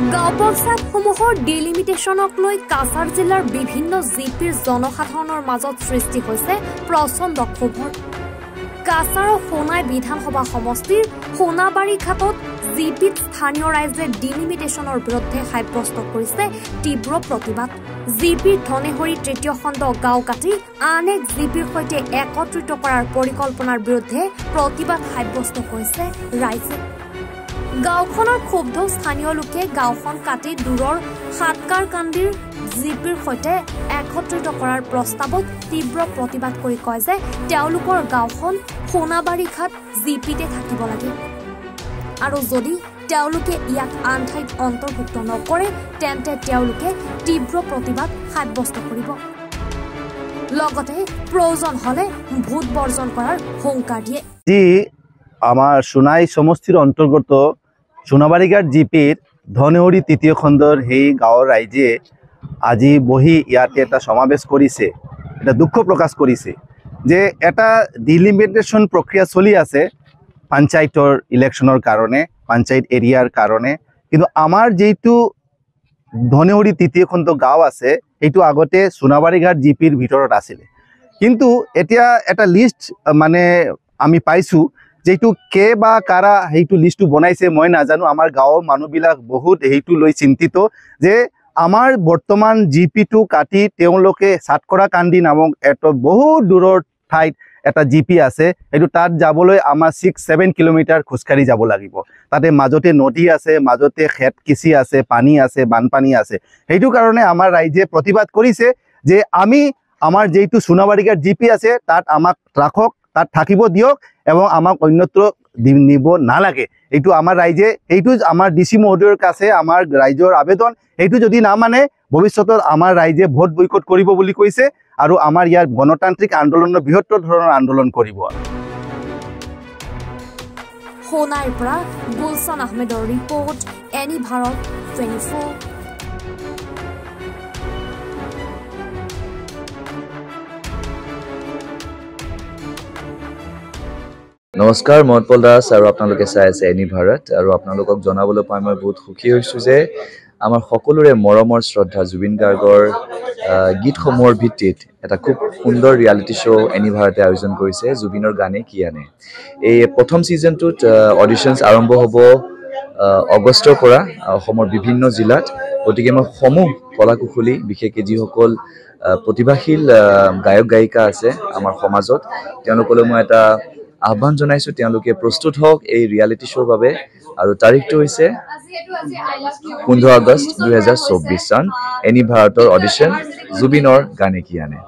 গাঁও পঞ্চায়তসমূহৰ ডিলিমিটেশ্যনক লৈ কাছাৰ জিলাৰ বিভিন্ন জিপিৰ জনসাধাৰণৰ মাজত সৃষ্টি হৈছে প্ৰচণ্ড ক্ষোভৰ। কাছাৰৰ সোণাই বিধানসভা সমষ্টিৰ সোণাবাৰী ঘাটত জিপিত স্থানীয় ৰাইজে ডিলিমিটেশ্যনৰ বিৰুদ্ধে সাব্যস্ত কৰিছে তীব্ৰ প্ৰতিবাদ। জিপিৰ ধনেহৰী তৃতীয় খণ্ড গাঁও কাটি আন এক জিপিৰ সৈতে একত্ৰিত কৰাৰ পৰিকল্পনাৰ বিৰুদ্ধে প্ৰতিবাদ সাব্যস্ত কৰিছে ৰাইজে। গাঁওখনৰ ক্ষুব্ধ স্থানীয় লোকে গাঁওখন কাটি দূৰৰ সাতকাৰকান্দিৰ জিপিৰ সৈতে একত্ৰিত কৰাৰ প্ৰস্তাৱত তীব্ৰ প্ৰতিবাদ কৰি কয় যে তেওঁলোকৰ গাঁওখন সোণাবাৰী ঘাট জিপিতে থাকিব লাগে আৰু যদি তেওঁলোকে ইয়াক আন ঠাইত অন্তৰ্ভুক্ত নকৰে তেন্তে তেওঁলোকে তীব্ৰ প্ৰতিবাদ সাব্যস্ত কৰিব। লগতে প্ৰয়োজন হলে ভোট বৰ্জন কৰাৰ হুংকাৰ দিয়ে। আমাৰ সোনাই সমষ্টিৰ অন্তৰ্গত সোনাবাড়ীঘাট জিপিৰ ধনেহৰী তৃতীয় খণ্ডৰ সেই গাঁৱৰ ৰাইজে আজি বহি ইয়াতে এটা সমাবেশ কৰিছে, এটা দুঃখ প্ৰকাশ কৰিছে যে এটা ডিলিমিটেশ্যন প্ৰক্ৰিয়া চলি আছে পঞ্চায়তৰ ইলেকশ্যনৰ কাৰণে, পঞ্চায়ত এৰিয়াৰ কাৰণে। কিন্তু আমাৰ যেইটো ধনেহৰী তৃতীয় খণ্ড গাঁও আছে এইটো আগতে সোনাবাড়ীঘাট জিপিৰ ভিতৰত আছিলে, কিন্তু এতিয়া এটা লিষ্ট মানে আমি পাইছোঁ যেইটো কে বা কাৰা সেইটো লিষ্টটো বনাইছে মই নাজানো। আমাৰ গাঁৱৰ মানুহবিলাক বহুত সেইটো লৈ চিন্তিত যে আমাৰ বৰ্তমান জিপিটো কাটি তেওঁলোকে সাতকৰাকান্দি নামক এটা বহুত দূৰৰ ঠাইত এটা জিপি আছে, সেইটো তাত যাবলৈ আমাৰ 6-7 কিলোমিটাৰ খোজকাঢ়ি যাব লাগিব। তাতে মাজতে নদী আছে, মাজতে খেত কিচি আছে, পানী আছে, বানপানী আছে। সেইটো কাৰণে আমাৰ ৰাইজে প্ৰতিবাদ কৰিছে যে আমি আমাৰ যেইটো সোনাবাড়ীঘাট জিপি আছে তাত আমাক ৰাখক, তাত থাকিব দিয়ক এবং আমাক অন্যত্ৰ নিব নালাগে। এইটো আমাৰ ৰাইজে, এইটো আমাৰ ডিসি মহোদয়ৰ কাছে আমাৰ ৰাইজৰ আবেদন। এইটো যদি না মানে ভৱিষ্যতত আমাৰ ৰাইজে ভোট বয়কট কৰিব বুলি কৈছে আৰু আমাৰ ইয়াৰ গণতান্ত্ৰিক আন্দোলনৰ বৃহত্তৰ ধৰণৰ আন্দোলন কৰিব। সোণাইৰ পৰা গুলছান আহমেদৰ ৰিপৰ্ট, এনি ভাৰত 24। নমস্কাৰ, মই উৎপল দাস আৰু আপোনালোকে চাই আছে এনি ভাৰত। আৰু আপোনালোকক জনাবলৈ পাই মই বহুত সুখী হৈছোঁ যে আমাৰ সকলোৰে মৰমৰ শ্ৰদ্ধা জুবিন গাৰ্গৰ গীতসমূহৰ ভিত্তিত এটা খুব সুন্দৰ ৰিয়েলিটি শ্ব' এনি ভাৰতে আয়োজন কৰিছে, জুবিনৰ গানে কি আনে। এই প্ৰথম ছিজনটোত অডিশ্যনছ আৰম্ভ হ'ব আগষ্টৰ পৰা অসমৰ বিভিন্ন জিলাত। গতিকে মই সমূহ কলাকুশলী, বিশেষকৈ যিসকল প্ৰতিভাশীল গায়ক গায়িকা আছে আমাৰ সমাজত, তেওঁলোকলৈ মই এটা আহ্বান জনাইছোঁ তেওঁলোকে প্ৰস্তুত হওক এই ৰিয়েলিটি শ্ব'ৰ বাবে। আৰু তাৰিখটো হৈছে 15 আগষ্ট 2024 চন। এনি ভাৰতৰ অডিশ্যন জুবিনৰ গানে কি আনে।